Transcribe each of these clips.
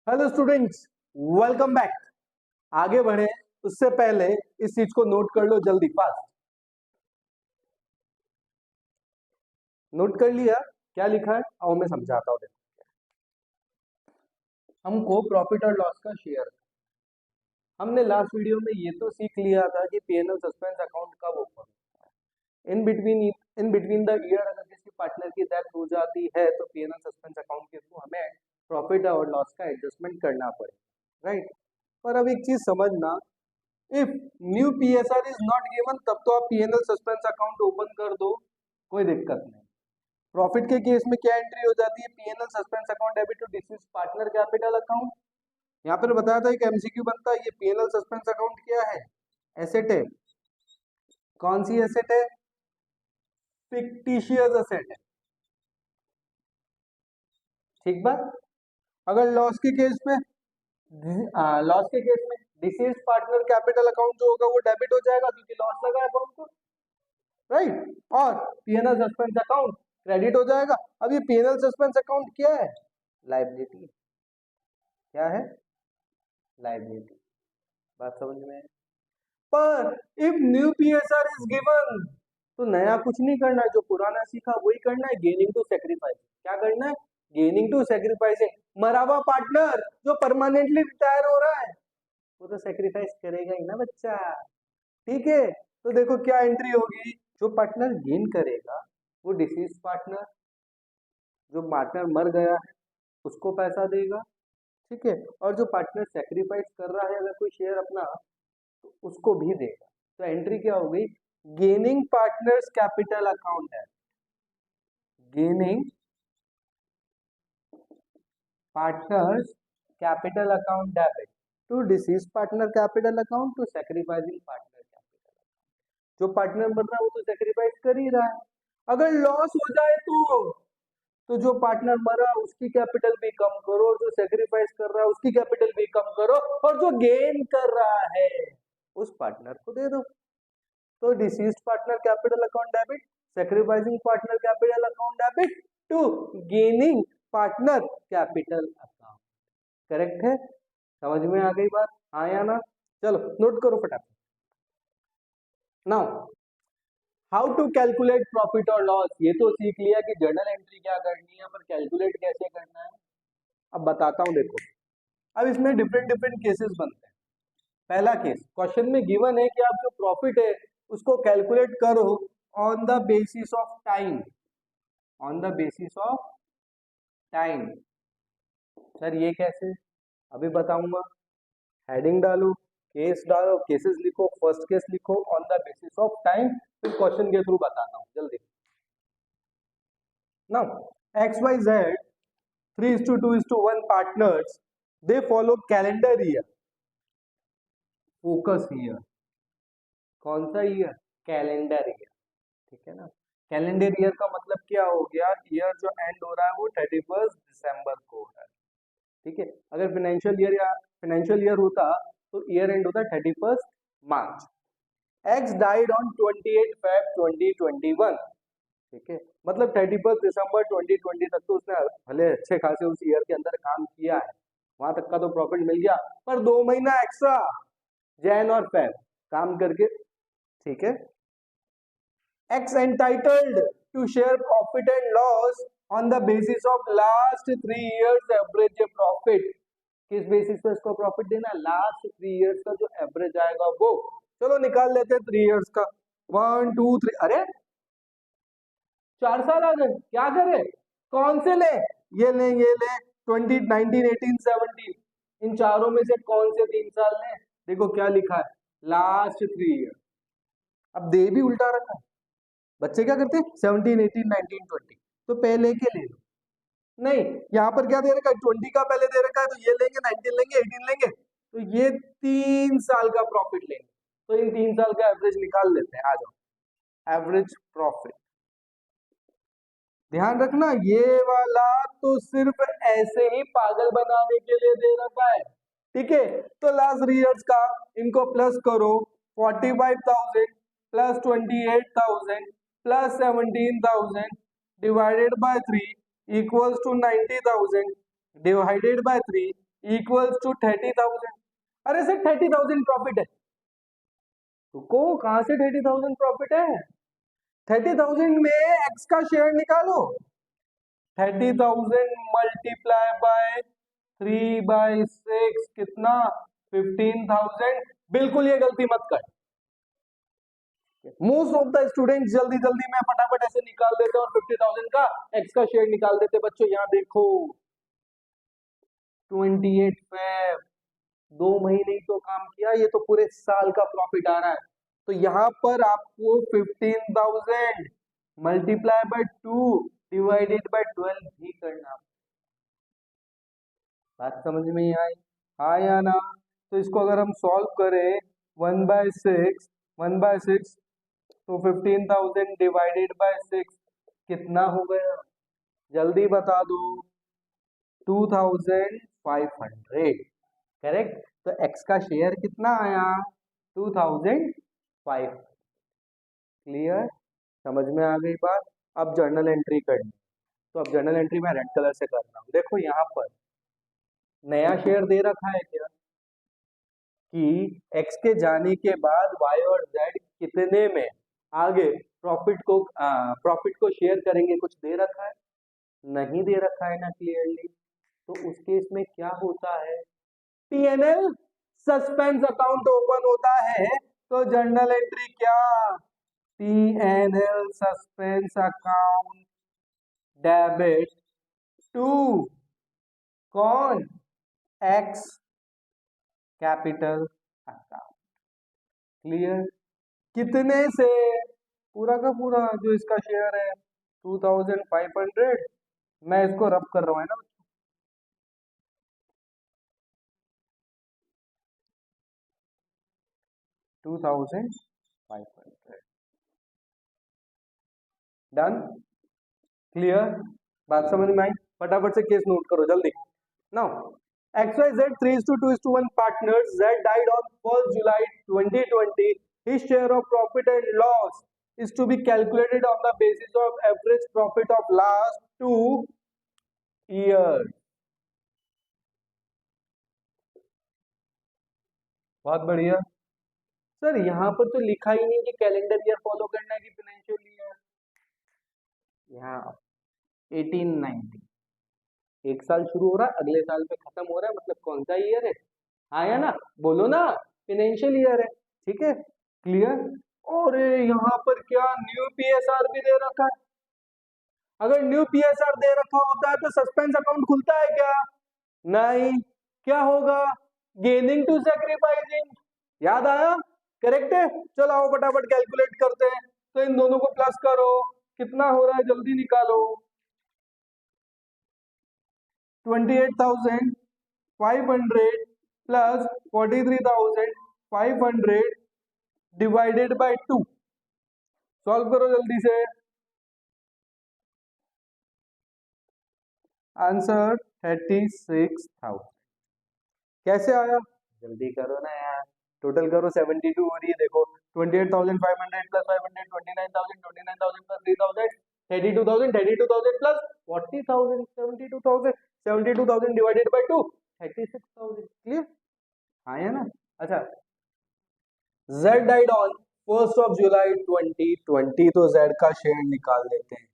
Hello students, welcome back. आगे बढ़े उससे पहले इस चीज को नोट कर लो जल्दी फास्ट। नोट कर लिया क्या लिखा है? आओ मैं समझाता हूँ। देखो, हमको प्रॉफिट और लॉस का शेयर, हमने लास्ट वीडियो में ये तो सीख लिया था कि पीएनएल सस्पेंस अकाउंट कब open in between the year. अगर किसी पार्टनर की डेथ हो जाती है तो पीएनएल सस्पेंस अकाउंट के थ्रू हमें प्रॉफिट और लॉस का एडजस्टमेंट करना पड़ेगा, राइट। पर अब एक चीज समझना, if new PSR is not given तब तो आप पीएनएल सस्पेंस अकाउंट ओपन कर दो, कोई दिक्कत नहीं। प्रॉफिट के केस में क्या एंट्री हो जाती है? PNL suspense account debit to deceased partner capital account. यहाँ पर बताया था एक एमसीक्यू बनता है, ये पीएनएल सस्पेंस अकाउंट क्या है? एसेट है। कौन सी एसेट है? फिक्टिशियस एसेट है, ठीक बात। अगर लॉस के केस में डिसीज पार्टनर कैपिटल अकाउंट जो होगा वो डेबिट हो जाएगा क्योंकि लॉस लगा है अकाउंट को, राइट। और पीएनएल सस्पेंस अकाउंट क्रेडिट हो जाएगा। अब ये पीएनएल सस्पेंस अकाउंट क्या है? लायबिलिटी। क्या है? लायबिलिटी। बात समझ में है? पर if new PSR is given तो नया कुछ नहीं करना है, जो पुराना सीखा वही करना है। Gaining to sacrifice. क्या करना है? Gaining to sacrificing. मरा हुआ पार्टनर जो परमानेंटली रिटायर हो रहा है वो तो सेक्रीफाइस करेगा ही ना बच्चा, ठीक है। तो देखो क्या एंट्री होगी, जो पार्टनर गेन करेगा वो डिसीज पार्टनर, जो पार्टनर मर गया है उसको पैसा देगा, ठीक है। और जो पार्टनर सेक्रीफाइस कर रहा है अगर कोई शेयर अपना तो उसको भी देगा। तो एंट्री क्या हो गई? गेनिंग पार्टनर्स कैपिटल अकाउंट है, gaining partners capital account debit to deceased partner capital account to sacrificing partner capital account. जो पार्टनर मर रहा है वो तो सेक्रीफाइस कर ही रहा है। अगर लॉस हो जाए तो जो पार्टनर मरा उसकी कैपिटल भी कम करो, जो सेक्रीफाइस कर रहा है उसकी कैपिटल भी कम करो, और जो गेन कर रहा है उस पार्टनर को दे दो। तो deceased partner capital account debit, sacrificing partner capital account debit to gaining partner capital account. Correct है? समझ में आ गई बात? हाँ या ना? चलो नोट करो फटाफट। Now how to calculate profit और लॉस। ये तो सीख लिया कि जर्नल एंट्री क्या करनी है, पर कैलकुलेट कैसे करना है अब बताता हूं। देखो, अब इसमें डिफरेंट डिफरेंट केसेस बनते हैं। पहला केस, क्वेश्चन में गिवन है कि आप जो प्रॉफिट है उसको कैलकुलेट करो on the basis of time, on the basis of time. Sir ये कैसे? अभी बताऊंगा। हेडिंग डालो, केस डालो, केसेस लिखो, फर्स्ट केस लिखो on the basis of time, फिर क्वेश्चन के थ्रू बताता हूँ जल्दी। Now, XYZ 3:2:1 partners, they follow calendar year, focus year। कौन सा ईयर? कैलेंडर ईयर, ठीक है ना। कैलेंडर ईयर का मतलब क्या हो गया? ईयर जो एंड हो रहा है वो 31 दिसंबर को है, ठीक है। अगर फाइनेंशियल ईयर होता तो ईयर एंड होता 31 March. X died on 28 Feb 2021, ठीक है। मतलब 31 दिसंबर 2020 तक तो उसने भले अच्छे खासे उस ईयर के अंदर काम किया है, वहां तक का तो प्रॉफिट मिल गया, पर 2 महीना एक्स्ट्रा जैन और फेब काम करके, ठीक है। X entitled to share profit and loss on the basis of last 3 years average profit. किस बेसिस पे इसको प्रॉफिट देना? लास्ट 3 years का जो एवरेज आएगा वो। चलो निकाल लेते हैं 3 years का। 1 2 3, अरे 4 साल आ गए, क्या करे? कौन से ले? ये ले, ये ले, 2019 18 17, इन चारों में से कौन से 3 साल ले? देखो क्या लिखा है, लास्ट 3 year। अब दे भी उल्टा रखा है। बच्चे क्या करते हैं? 17 18 19 20, तो पहले के ले लो। नहीं, यहाँ पर क्या दे रखा है? 20 का पहले दे रखा है, तो ये लेंगे, 19 लेंगे, 18 लेंगे, तो ये 3 साल का प्रॉफिट लेंगे। तो इन 3 साल का एवरेज निकाल लेते हैं, आ जाओ। एवरेज प्रॉफिट, ध्यान रखना ये वाला तो सिर्फ ऐसे ही पागल बनाने के लिए दे रखा है, ठीक है। तो लास्ट 3 years का इनको प्लस करो, 45,000 plus 28,000 plus 17,000 divided by 3 equals to 90,000 divided by 3 equals to 30,000। अरे सर 30,000 प्रॉफिट है, रुको कहां से 30,000 प्रॉफिट है? 30,000 में एक्स का शेयर निकालो, 30,000 मल्टीप्लाई बाय 3/6 कितना? 15,000। बिल्कुल ये गलती मत कर, मोस्ट ऑफ द स्टूडेंट्स जल्दी जल्दी में फटाफट ऐसे निकाल देते और 50,000 का एक्स का शेयर निकाल देते। बच्चों यहाँ देखो 28 फेब, 2 महीने ही तो काम किया, ये तो पूरे साल का प्रॉफिट आ रहा है। तो यहाँ पर आपको 15,000 मल्टीप्लाई बाय 2 डिवाइडेड बाय 12 भी करना। बात समझ में ही आई? हाँ या ना? तो इसको अगर हम सॉल्व करें 1/6 तो 15,000 डिवाइडेड बाय 6 कितना हो गया? जल्दी बता दो। 2,500। करेक्ट। तो एक्स का शेयर कितना आया? 2,500। क्लियर? समझ में आ गई बात? अब जर्नल एंट्री करनी, तो अब जर्नल एंट्री मैं रेड कलर से कर रहा हूँ। देखो यहाँ पर नया शेयर दे रखा है क्या कि एक्स के जाने के बाद वाई और जेड कितने में आगे प्रॉफिट को शेयर करेंगे, कुछ दे रखा है? नहीं दे रखा है ना क्लियरली। तो उस केस में क्या होता है? पीएनएल सस्पेंस अकाउंट ओपन होता है। तो जर्नल एंट्री क्या? PNL suspense account debit to कौन? X capital account. क्लियर? कितने से? पूरा का पूरा जो इसका शेयर है 2,500। मैं इसको रब कर रहा हूँ, है ना? 2,500 डन। क्लियर? बात समझ में आई? फटाफट से केस नोट करो जल्दी। Now XYZ 3:2:1 partners. Z died on 1st July 2020. His share of profit and loss is to be calculated on the basis of average profit of last 2 years. बहुत बढ़िया sir. यहाँ पर तो लिखा ही नहीं कि कैलेंडर ईयर फॉलो करना है कि फाइनेंशियल ईयर। यहाँ 1890 एक साल शुरू हो रहा है, अगले साल पे खत्म हो रहा है, मतलब कौन सा ईयर है? हाँ या ना? बोलो ना, फाइनेंशियल ईयर है। ठीक है, क्लियर? और यहाँ पर क्या न्यू पीएसआर भी दे रखा है? अगर न्यू पीएसआर दे रखा होता है तो सस्पेंस अकाउंट खुलता है क्या? नहीं। क्या होगा? Gaining to sacrificing. याद आया? करेक्ट है। चलो आओ फटाफट कैलकुलेट करते हैं। तो इन दोनों को प्लस करो, कितना हो रहा है जल्दी निकालो। 28,500 प्लस 43,500 डिवाइडेड बाय 2। सॉल्व करो जल्दी से। आंसर 36,000। कैसे आया? जल्दी करो ना यार, टोटल करो। 72 हो रही है देखो। 28,500 plus 500 29,000, 29,000 plus 3,000 32,000, 32,000 plus 40,000 72,000, 72,000 divided by 2 36,000। Clear? हाँ है ना? अच्छा, Z died on 1st of July 2020। तो Z का शेयर निकाल लेते हैं।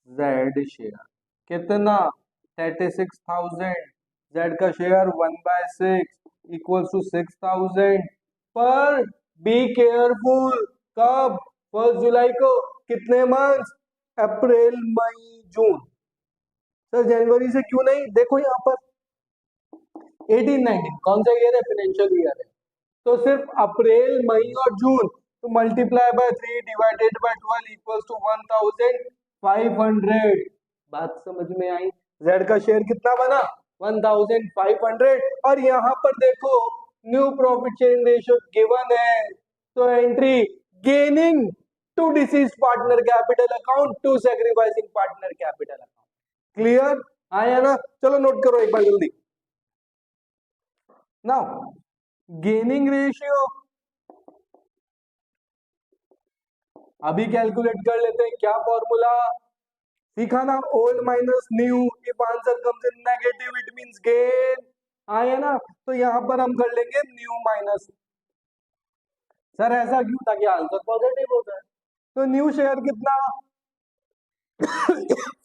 Z शेयर कितना? 36,000। Z का शेयर 1/6 इक्वल्स टू 6,000। पर बी केयरफुल, कब? 1st जुलाई को। कितने मंथ? अप्रैल मई जून। सर जनवरी से क्यों नहीं? देखो यहाँ पर 18-19 कौन सा ईयर है? फाइनेंशियल ईयर है। तो सिर्फ अप्रैल मई और जून। तो multiply bye 3 divided by 12 equals to 1,500। बात समझ में आई? जेड का शेयर कितना बना? 1,500। और यहाँ पर देखो new profit sharing ratio given है। तो entry gaining to deceased partner capital account to sacrificing partner capital account. Clear? आया ना? चलो नोट करो एक बार जल्दी। नाउ गेनिंग रेशियो अभी कैलकुलेट कर लेते हैं। क्या फॉर्मूला सीखा ना? Old minus new. If answer comes in negative it means gain. आए ना, तो यहाँ पर हम कर लेंगे न्यू माइनस। सर ऐसा क्यों? ताकि आंसर पॉजिटिव हो जाए। तो न्यू शेयर कितना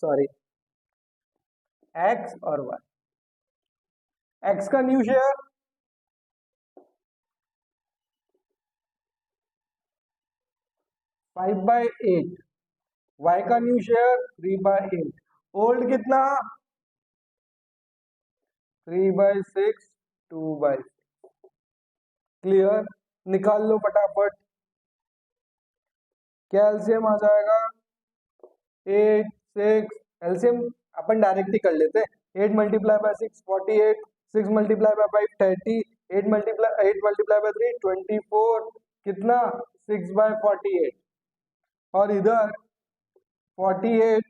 सॉरी, एक्स और वाई। एक्स का न्यू शेयर 5/8, वाई का न्यू शेयर 3/8, ओल्ड कितना 3/6, 2/6। क्लियर? निकाल लो फटाफट, क्या एलसीएम आ जाएगा? 8, 6, एलसीएम अपन डायरेक्ट ही कर लेते हैं। 8 multiply by 6 48, 6 multiply by 5 30, 8 multiply by 3 24, कितना 6/48। और इधर 48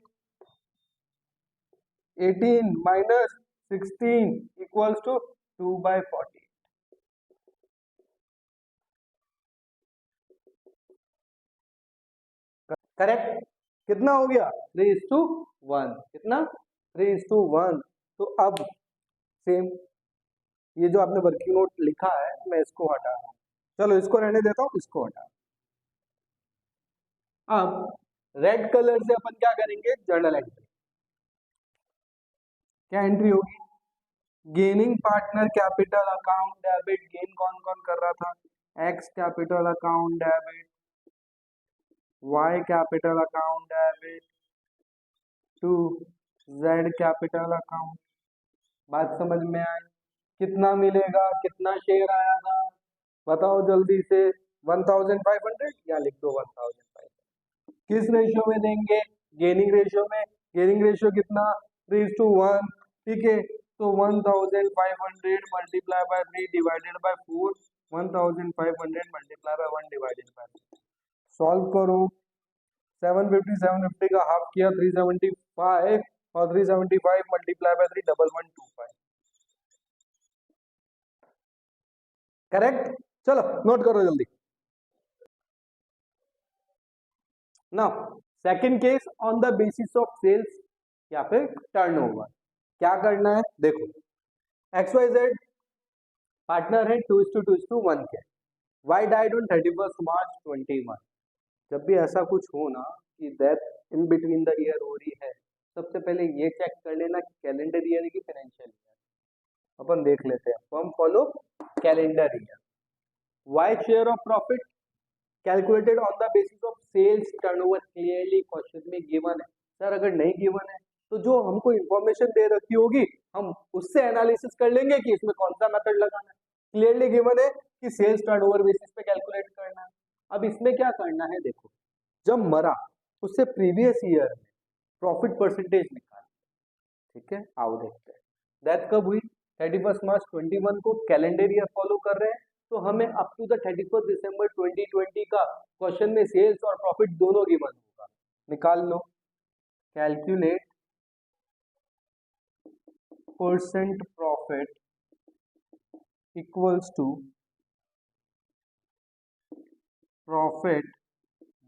18 माइनस 16 इक्वल्स टू 2/48। करेक्ट? कितना हो गया? 3:1। कितना? 3:1। तो अब सेम, ये जो आपने वर्किंग नोट लिखा है मैं इसको हटा रहा हूं, चलो इसको रहने देता हूं, इसको हटा। अब रेड कलर से अपन क्या करेंगे? Journal entry. क्या एंट्री होगी? Gaining partner capital account debit, gain कौन कौन कर रहा था? X capital account debit, Y capital account debit to Z capital account. बात समझ में आई? कितना मिलेगा? कितना शेयर आया था? बताओ जल्दी से। 1500, या लिख दो 1500। किस रेशियो में देंगे? गेनिंग रेशियो में। गेनिंग रेशियो कितना? 3:1। ठीक है, तो 1500 multiply bye 3 divided by 4, 1500 multiply by 1 divided by 4। Solve करो। 750 का हाफ किया 375, और 375 मल्टीप्लाई बाय 3 1125। करेक्ट? चलो नोट करो जल्दी। Now second case, on the basis of sales या फिर टर्नओवर। क्या करना है? देखो, XYZ पार्टनर है 2:2:1 के। Y died on 31 March 21। जब भी ऐसा कुछ हो ना कि death in between the year हो रही है, सबसे पहले ये चेक कर लेना कैलेंडर ईयर की फाइनेंशियल ईयर। अपन देख लेते हैं, firm follow calendar year. Y share of profit calculated on the basis of sales turnover clearly question में गिवन है। सर अगर नहीं गिवन है तो जो हमको इंफॉर्मेशन दे रखी होगी हम उससे एनालिसिस कर लेंगे कि इसमें कौन सा मेथड लगाना है। क्लियरली गिवन है कि सेल्स टर्नओवर बेसिस पे कैलकुलेट करना है। अब इसमें क्या करना है? देखो, जब मरा उससे प्रीवियस ईयर में प्रॉफिट परसेंटेज निकाल। ठीक है, आओ देखते हैं। डेथ कब हुई? 31 मार्च 21 को। कैलेंडर ईयर फॉलो कर रहे हैं, तो हमें अप टू द 31 दिसंबर 2020 का क्वेश्चन में सेल्स और प्रॉफिट दोनों गिवन होगा। निकाल लो। Calculate percent profit equals to profit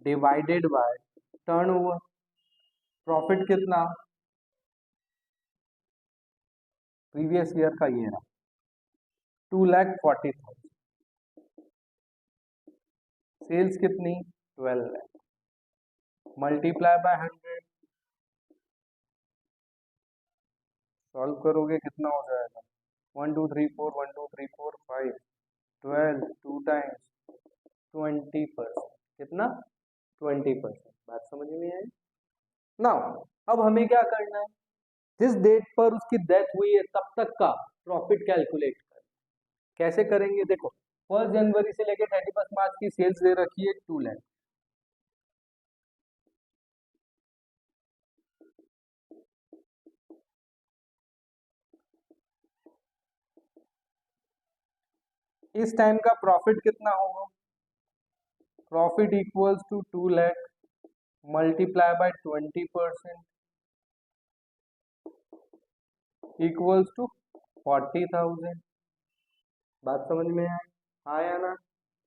divided by turnover. Profit कितना? प्रीवियस ईयर का ये रहा 2,40,000। सेल्स कितनी? 12 लाख। Multiply by 100। सॉल्व करोगे कितना हो जाएगा? 1 2 3 4 1 2 3 4 5 12, 2 टाइम्स 20%। कितना? 20%। बात समझ में आई? नाउ अब हमें क्या करना है? जिस डेट पर उसकी डेथ हुई है तब तक का प्रॉफिट कैलकुलेट कर। कैसे करेंगे? देखो, 1 जनवरी से लेकर 31 मार्च की सेल्स दे रखी है 2 लाख। इस टाइम का प्रॉफिट कितना होगा? Profit equals to 2 lakh multiply by 20% equals to 40,000। बात समझ में आया ना?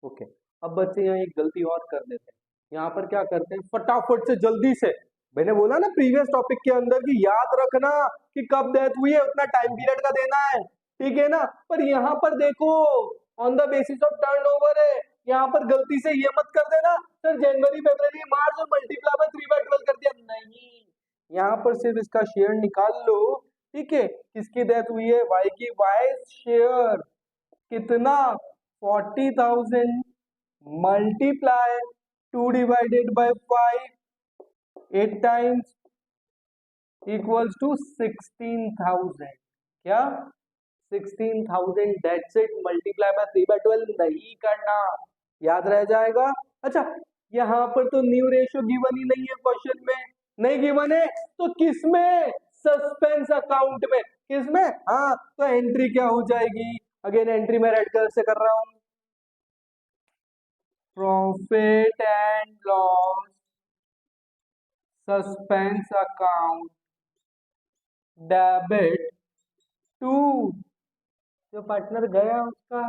ओके। अब बच्चे यहाँ एक गलती और कर देते हैं। यहाँ पर क्या करते हैं, फटाफट से जल्दी से, मैंने बोला ना प्रीवियस टॉपिक के अंदर कि याद रखना कि कब डेथ हुई है उतना टाइम पीरियड का देना है। ठीक है ना। पर यहाँ पर देखो on the basis of turnover है, यहाँ पर गलती से ये मत कर देना सर जनवरी फरवरी मार्च और मल्टीप्लाई बाय 3/12 कर दिया, नहीं, यहाँ पर सिर्फ इसका शेयर निकाल लो। ठीक है, किसकी डेथ हुई है, वाई की, वाई शेयर कितना 40,000 multiply 2 divided by 5 8 times equals to 16,000, क्या 16,000, दैट्स इट, मल्टीप्लाई बाय 3/12 नहीं करना, याद रह जाएगा। अच्छा, यहाँ पर तो न्यू रेशियो गिवन ही नहीं है क्वेश्चन में, नहीं गिवन है तो किसमें, सस्पेंस अकाउंट में, किसमें, हाँ, तो एंट्री क्या हो जाएगी, अगेन एंट्री में रेड कलर से कर रहा हूं, profit and loss suspense account debit to, जो पार्टनर गया उसका,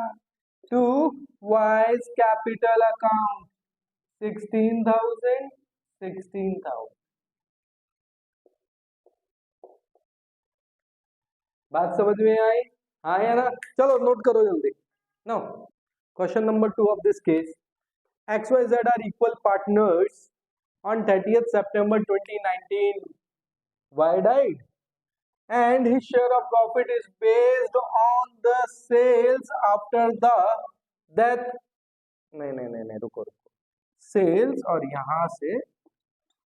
टू वाइज कैपिटल अकाउंट 16,000 बात समझ में आई, हाँ या ना, चलो नोट करो जल्दी। No, question number 2 of this case, XYZ are equal partners on 30th September 2019. Y died and his share of profit is based on the sales after the death, नहीं रुको, सेल्स और यहां से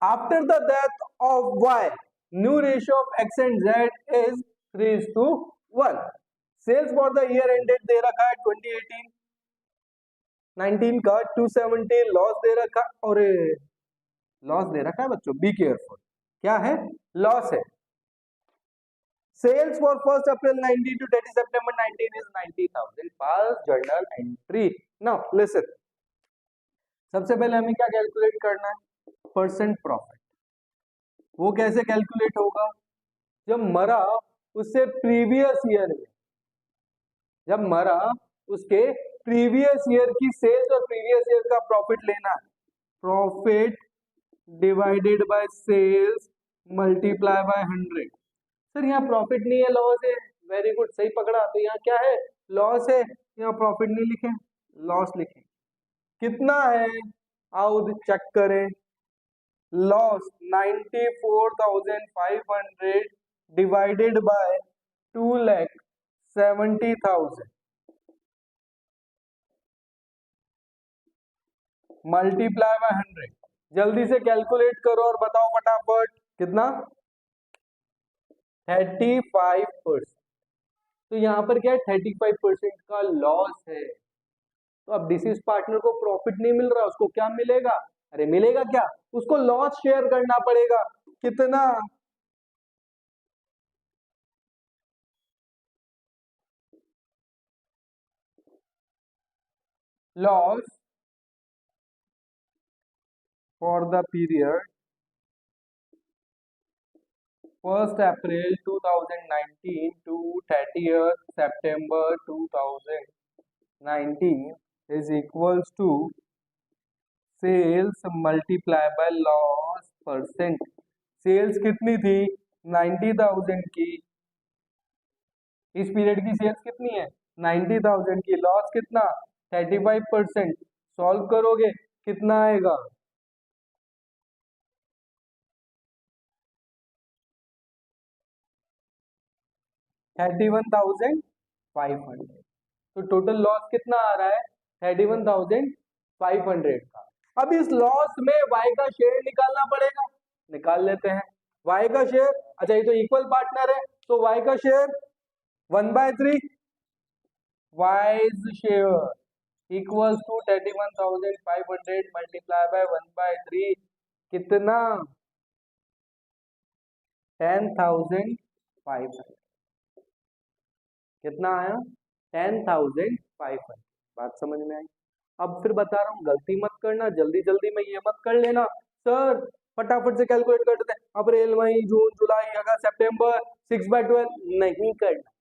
after the death of Y new ratio of X and Z is 3:1। Sales for the year ended दे रखा है 2018 19 का 270, loss दे रखा, और लॉस दे रखा है बच्चों, बी केयरफुल, क्या है, लॉस है। Sales for 1 April 19 to 30 September 19 is 90,000 pass journal entry. Now listen, सबसे पहले हमें क्या कैलकुलेट करना है, परसेंट प्रॉफिट। वो कैसे कैलकुलेट होगा, जब मरा उससे प्रीवियस ईयर में, जब मरा उसके प्रीवियस ईयर की सेल्स और प्रीवियस ईयर का प्रॉफिट लेना है, profit divided by sales multiply by 100। Sir यहाँ प्रॉफिट नहीं है लॉस है, वेरी गुड, सही पकड़ा, तो यहाँ क्या है, लॉस है, यहाँ प्रॉफिट नहीं लिखे, लॉस लिखे, कितना है, आओ चेक करें, loss 94,500 divided by 2,70,000 multiply by 100, जल्दी से कैलकुलेट करो और बताओ फटाफट कितना, 35%। तो यहाँ पर क्या है, 35% का लॉस है। तो अब डिसीज पार्टनर को प्रॉफिट नहीं मिल रहा, उसको क्या मिलेगा, अरे मिलेगा क्या, उसको लॉस शेयर करना पड़ेगा, कितना, loss for the period 1st April 2019 to 30th September 2019 is equals to sales multiply by loss percent. Sales कितनी थी, 90,000 की, इस पीरियड की सेल्स कितनी है, 90,000 की, लॉस कितना, 35%, सॉल्व करोगे कितना आएगा, 31,500। तो टोटल लॉस कितना आ रहा है, 31,500 का। अब इस लॉस में वाई का शेयर निकालना पड़ेगा, निकाल लेते हैं, वाई का शेयर, अच्छा ये तो इक्वल पार्टनर है, तो वाई का share 1/3, Y's share equals to 31,500 multiply by 1/3, कितना, 10,500, कितना आया, 10,500, बात समझ में आई। अब फिर बता रहा हूँ गलती मत करना, जल्दी जल्दी में ये मत कर लेना सर फटाफट से कैलकुलेट कर देते हैं, अप्रैल मई जून जुलाई अगस्त सितंबर 6/12, नहीं करना,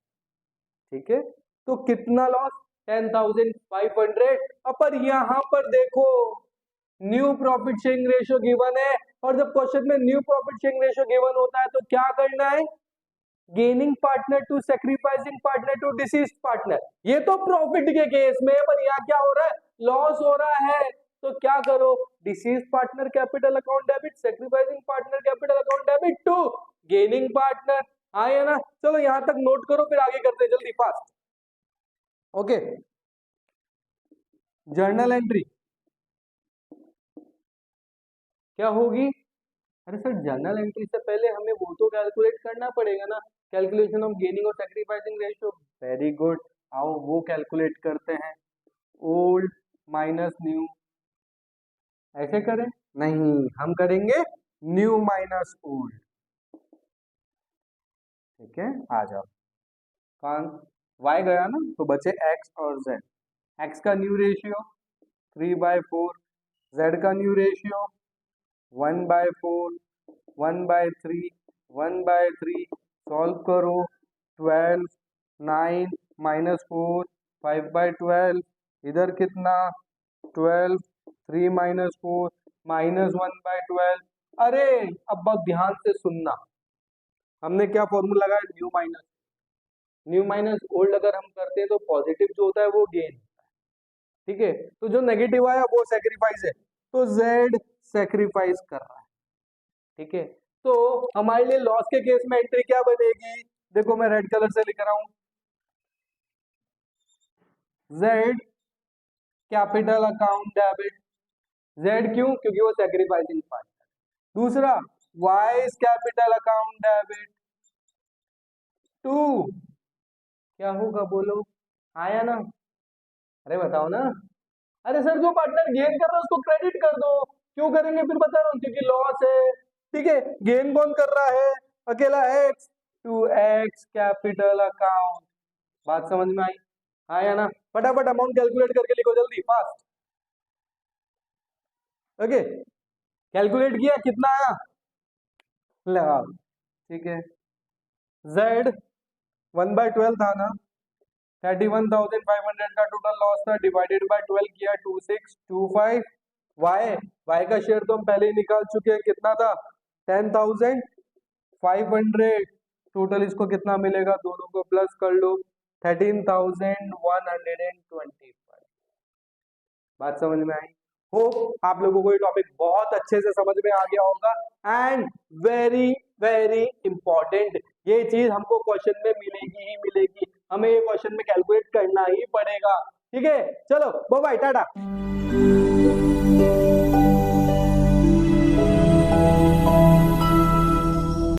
ठीक है। तो कितना लॉस, 10,500। अब पर यहाँ पर देखो new profit sharing ratio given है, और जब क्वेश्चन में new profit sharing ratio given होता है तो क्या करना है, gaining partner to sacrificing partner to deceased partner. ये तो प्रॉफिट के केस में, पर यहाँ क्या हो रहा है, लॉस हो रहा है। तो क्या करो, deceased partner capital account debit, sacrificing partner capital account debit to gaining partner. आया ना, चलो यहां तक नोट करो, फिर आगे करते हैं जल्दी फास्ट। ओके, जर्नल एंट्री क्या होगी? अरे सर, जर्नल एंट्री से पहले हमें वो तो कैलकुलेट करना पड़ेगा ना, कैलकुलेशन ऑफ गेनिंग और सैक्रिफाइसिंग रेशियो। वेरी गुड, आओ वो कैलकुलेट करते हैं। ओल्ड माइनस न्यू, ऐसे करें? नहीं, हम करेंगे न्यू माइनस ओल्ड। ठीक है, आ जाओ। कौन y गया ना, तो बचे x और z। x का न्यू रेशियो 3/4, z का न्यू रेशियो 1/4, 1/3, 1/3। सॉल्व करो, 12, 9 -4, 5/12। इधर कितना, 12, 3 -4 -1/12। अरे अब बस ध्यान से सुनना, हमने क्या फॉर्मूला लगाया, न्यू माइनस ओल्ड। अगर हम करते हैं तो पॉजिटिव जो होता है वो गेन होता है। ठीक है, तो जो नेगेटिव आया वो सेक्रीफाइस है, तो जेड सेक्रीफाइस कर रहा है। ठीक है, तो हमारे लिए लॉस के केस में एंट्री क्या बनेगी, देखो मैं रेड कलर से लिख रहा हूं, Z capital account debit. Z क्यों, क्योंकि वो सेक्रीफाइसिंग पार्ट है। दूसरा, Y capital account debit to, क्या होगा बोलो, आया ना? अरे बताओ ना। अरे सर, जो पार्टनर गेन कर रहा है उसको क्रेडिट कर दो। क्यों करेंगे, फिर बता रहा हूँ, क्योंकि लॉस है। ठीक है, गेन कौन कर रहा है, अकेला X, to X capital account. बात समझ में आई? आया ना? फटाफट अमाउंट कैलकुलेट करके लिखो जल्दी फास्ट। ओके, कैलकुलेट किया, कितना आया लगाओ। ठीक है, जेड 1/12 था ना, 31,500 का टोटल लॉस था, डिवाइडेड बाय 12 किया 2625। वाई का शेयर तो हम पहले ही निकाल चुके हैं, कितना था, 10,500। टोटल इसको कितना मिलेगा, दोनों को प्लस कर लो, 13,125। बात समझ में आई? होप आप लोगों को ये टॉपिक बहुत अच्छे से समझ में आ गया होगा। एंड वेरी वेरी इंपॉर्टेंट, ये चीज हमको क्वेश्चन में मिलेगी ही मिलेगी, हमें ये क्वेश्चन में कैलकुलेट करना ही पड़ेगा। ठीक है, चलो बाय बाय, टाटा।